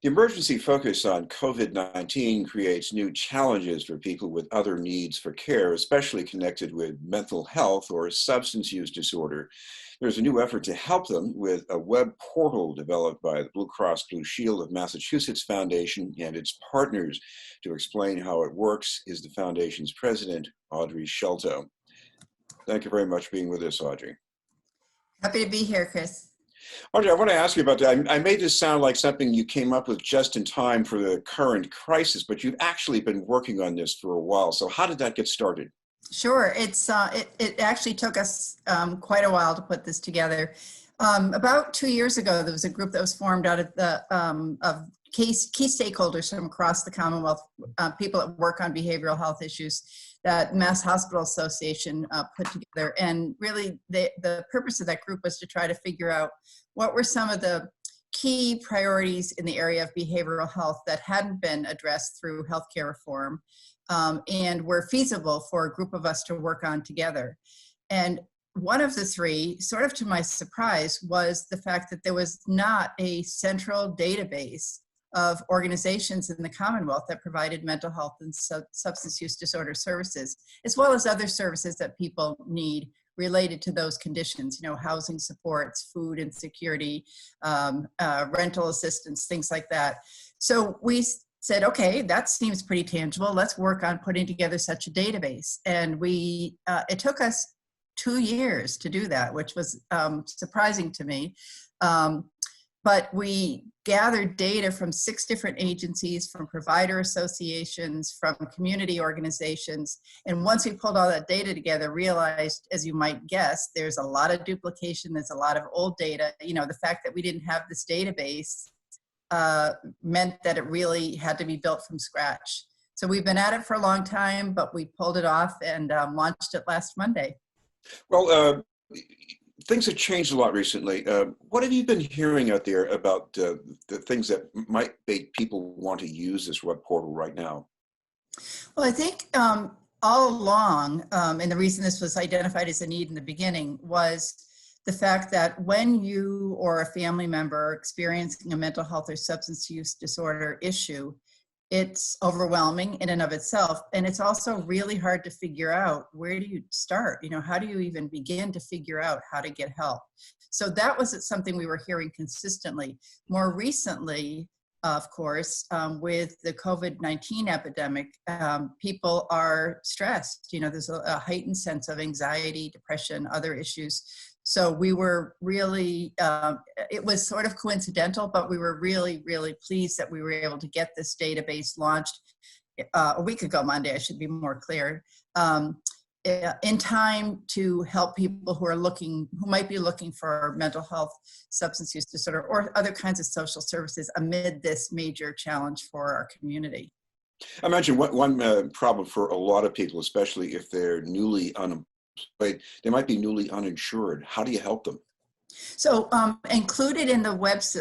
The emergency focus on COVID-19 creates new challenges for people with other needs for care, especially connected with mental health or substance use disorder. There's a new effort to help them with a web portal developed by the Blue Cross Blue Shield of Massachusetts Foundation and its partners. To explain how it works is the foundation's president, Audrey Shelto. Thank you very much for being with us, Audrey. Happy to be here, Chris. Audrey, I want to ask you about that. I made this sound like something you came up with just in time for the current crisis, but you've actually been working on this for a while. So how did that get started? Sure. It actually took us quite a while to put this together. About 2 years ago, there was a group that was formed out of key stakeholders from across the Commonwealth, people that work on behavioral health issues, that Mass Hospital Association put together. And really, the purpose of that group was to try to figure out what were some of the key priorities in the area of behavioral health that hadn't been addressed through healthcare reform and were feasible for a group of us to work on together. And one of the three, sort of to my surprise, was the fact that there was not a central database of organizations in the Commonwealth that provided mental health and substance use disorder services, as well as other services that people need related to those conditions, housing supports, food insecurity, rental assistance, things like that. So we said, okay, that seems pretty tangible. Let's work on putting together such a database. And it took us 2 years to do that, which was surprising to me. But we gathered data from 6 different agencies, from provider associations, from community organizations. And once we pulled all that data together, realized, as you might guess, there's a lot of duplication, there's a lot of old data. The fact that we didn't have this database meant that it really had to be built from scratch. So we've been at it for a long time, but we pulled it off and launched it last Monday. Well, things have changed a lot recently. What have you been hearing out there about the things that might make people want to use this web portal right now? Well, I think all along, and the reason this was identified as a need in the beginning was the fact that when you or a family member are experiencing a mental health or substance use disorder issue, it's overwhelming in and of itself. And it's also really hard to figure out, where do you start? How do you even begin to figure out how to get help? So that was something we were hearing consistently. More recently, of course, with the COVID-19 epidemic, people are stressed. There's a heightened sense of anxiety, depression, other issues. So we were really, it was sort of coincidental, but we were really, really pleased that we were able to get this database launched a week ago, Monday, I should be more clear, in time to help people who might be looking for mental health, substance use disorder, or other kinds of social services amid this major challenge for our community. I imagine one problem for a lot of people, especially if they're newly unemployed, they might be newly uninsured. How do you help them? So included in the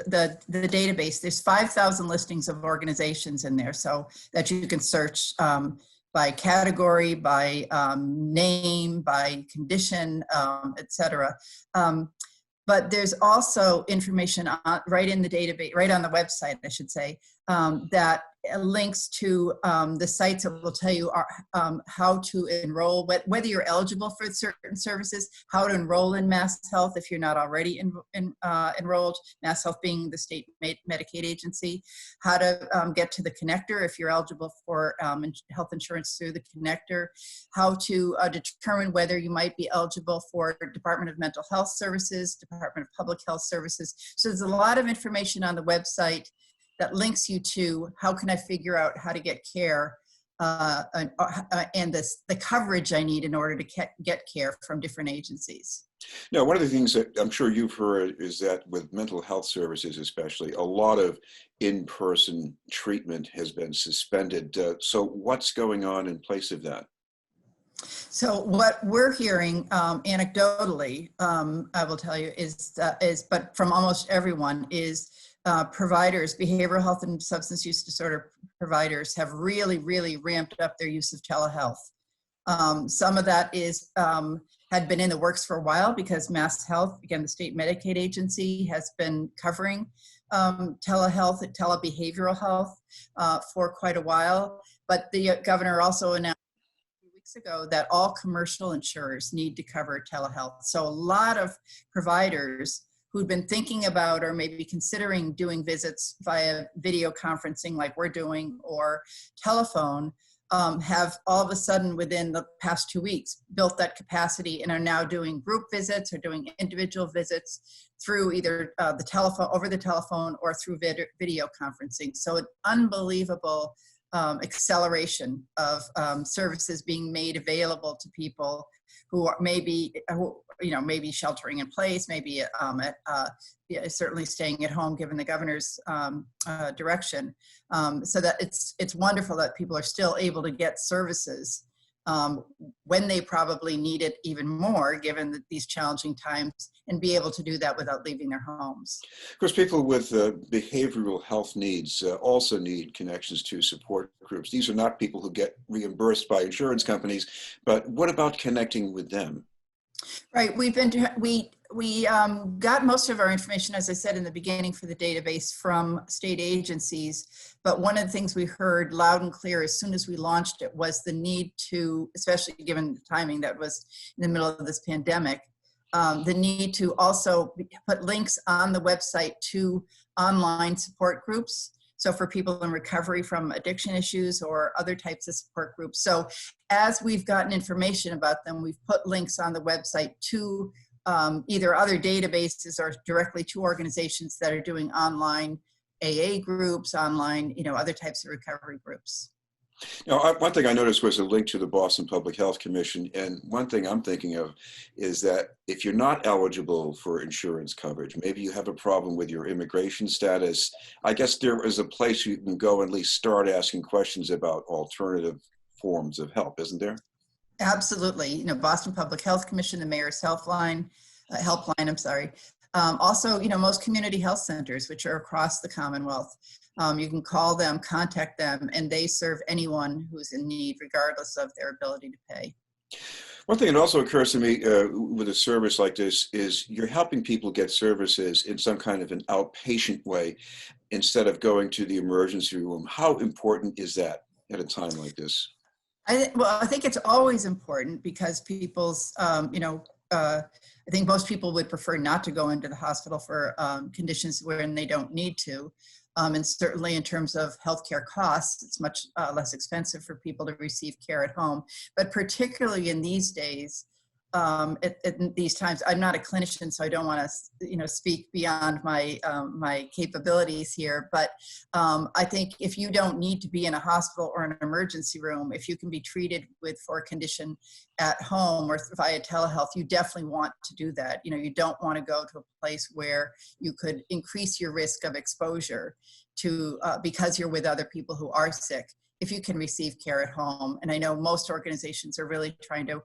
the database, there's 5,000 listings of organizations in there, so that you can search by category, by name, by condition, etc. But there's also information right in the database, right on the website, I should say, that links to the sites that will tell you how to enroll, whether you're eligible for certain services, how to enroll in Mass Health if you're not already enrolled, Mass Health being the state Medicaid agency, how to get to the connector if you're eligible for health insurance through the connector, how to determine whether you might be eligible for Department of Mental Health Services, Department of Public Health Services. So there's a lot of information on the website that links you to how can I figure out how to get care and the coverage I need in order to get care from different agencies. Now, one of the things that I'm sure you've heard is that with mental health services especially, a lot of in-person treatment has been suspended. So what's going on in place of that? So what we're hearing anecdotally, I will tell you, but from almost everyone, is providers, behavioral health and substance use disorder providers have really, really ramped up their use of telehealth. Some of that had been in the works for a while because Mass Health, again, the state Medicaid agency, has been covering telehealth and telebehavioral health for quite a while. But the governor also announced a few weeks ago that all commercial insurers need to cover telehealth. So a lot of providers who'd been thinking about or maybe considering doing visits via video conferencing like we're doing or telephone have all of a sudden within the past 2 weeks built that capacity and are now doing group visits or doing individual visits through either the telephone, over the telephone, or through video conferencing. So an unbelievable acceleration of services being made available to people who are maybe sheltering in place, maybe certainly staying at home given the governor's direction. So that it's wonderful that people are still able to get services when they probably need it even more given these challenging times, and be able to do that without leaving their homes. Of course, people with behavioral health needs also need connections to support groups. These are not people who get reimbursed by insurance companies, but what about connecting with them? Right, we got most of our information, as I said in the beginning, for the database from state agencies. But one of the things we heard loud and clear as soon as we launched it was the need to, especially given the timing that was in the middle of this pandemic, the need to also put links on the website to online support groups. So for people in recovery from addiction issues or other types of support groups. So as we've gotten information about them, we've put links on the website to either other databases or directly to organizations that are doing online AA groups, online, other types of recovery groups. Now, one thing I noticed was a link to the Boston Public Health Commission. And one thing I'm thinking of is that if you're not eligible for insurance coverage, maybe you have a problem with your immigration status, I guess there is a place you can go and at least start asking questions about alternative forms of help, isn't there? Absolutely. Boston Public Health Commission, the mayor's helpline, also, most community health centers, which are across the Commonwealth. You can call them, contact them, and they serve anyone who's in need, regardless of their ability to pay. One thing that also occurs to me with a service like this is you're helping people get services in some kind of an outpatient way instead of going to the emergency room. How important is that at a time like this? I think it's always important because people's, I think most people would prefer not to go into the hospital for conditions wherein they don't need to. And certainly in terms of healthcare costs, it's much less expensive for people to receive care at home. But particularly in these days, at these times, I'm not a clinician, so I don't want to, speak beyond my my capabilities here. But I think if you don't need to be in a hospital or an emergency room, if you can be treated for a condition at home or via telehealth, you definitely want to do that. You don't want to go to a place where you could increase your risk of exposure to because you're with other people who are sick. If you can receive care at home, and I know most organizations are really trying to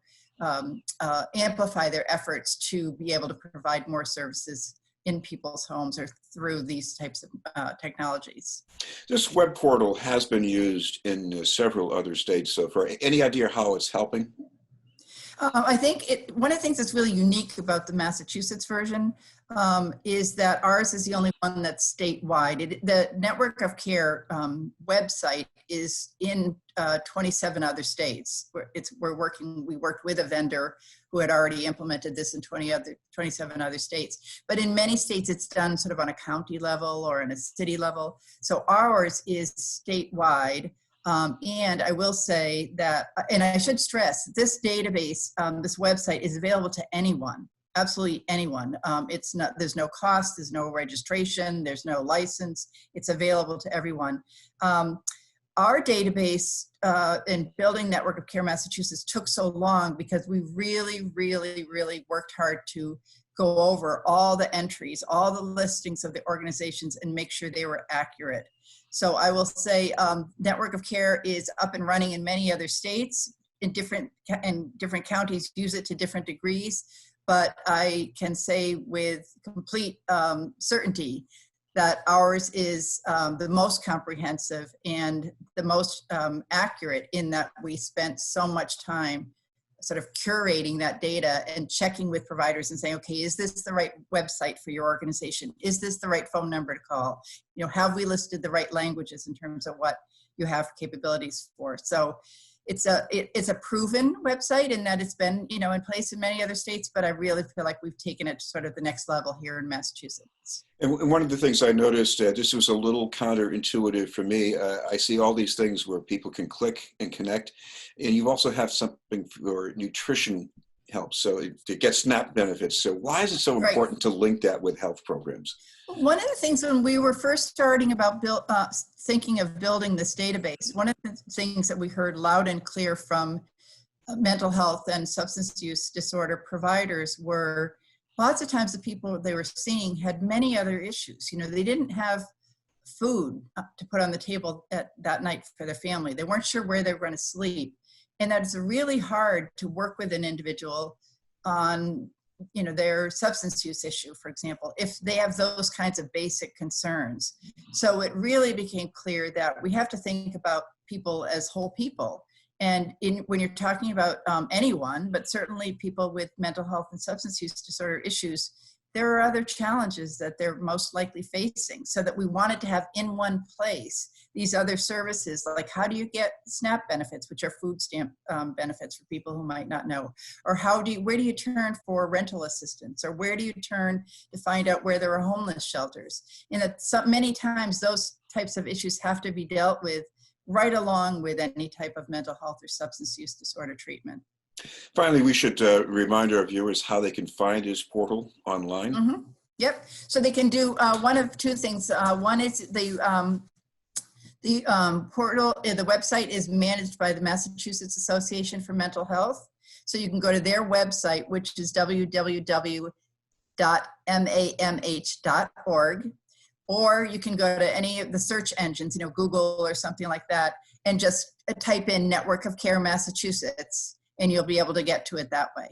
amplify their efforts to be able to provide more services in people's homes or through these types of technologies. This web portal has been used in several other states so far. Any idea how it's helping? I think one of the things that's really unique about the Massachusetts version is that ours is the only one that's statewide. The Network of Care website is in 27 other states. We worked with a vendor who had already implemented this in 27 other states. But in many states, it's done sort of on a county level or on a city level. So ours is statewide. And I will say that, and I should stress, this database, this website is available to anyone, absolutely anyone. There's no cost, there's no registration, there's no license. It's available to everyone. Our database in building Network of Care Massachusetts took so long because we really, really, really worked hard to go over all the entries, all the listings of the organizations and make sure they were accurate. So I will say Network of Care is up and running in many other states, in different counties use it to different degrees, but I can say with complete certainty that ours is the most comprehensive and the most accurate in that we spent so much time sort of curating that data and checking with providers and saying, okay, is this the right website for your organization? Is this the right phone number to call? You know, have we listed the right languages in terms of what you have capabilities for? So it's a proven website in that it's been, you know, in place in many other states, but I really feel like we've taken it to sort of the next level here in Massachusetts. And one of the things I noticed, this was a little counterintuitive for me. I see all these things where people can click and connect, and you also have something for nutrition help, so it gets SNAP benefits. So why is it so important to link that with health programs? One of the things when we were first starting about thinking of building this database, one of the things that we heard loud and clear from mental health and substance use disorder providers were lots of times the people they were seeing had many other issues. You know, they didn't have food to put on the table that night for their family. They weren't sure where they were going to sleep. And that it's really hard to work with an individual on, you know, their substance use issue, for example, if they have those kinds of basic concerns. So it really became clear that we have to think about people as whole people. And when you're talking about anyone, but certainly people with mental health and substance use disorder issues, there are other challenges that they're most likely facing. So that we wanted to have in one place these other services, like how do you get SNAP benefits, which are food stamp benefits for people who might not know, or where do you turn for rental assistance, or where do you turn to find out where there are homeless shelters? And that many times those types of issues have to be dealt with right along with any type of mental health or substance use disorder treatment. Finally, we should remind our viewers how they can find this portal online. Mm-hmm. Yep. So they can do one of two things. One is the portal, the website is managed by the Massachusetts Association for Mental Health. So you can go to their website, which is www.mamh.org. Or you can go to any of the search engines, you know, Google or something like that, and just type in Network of Care Massachusetts, and you'll be able to get to it that way.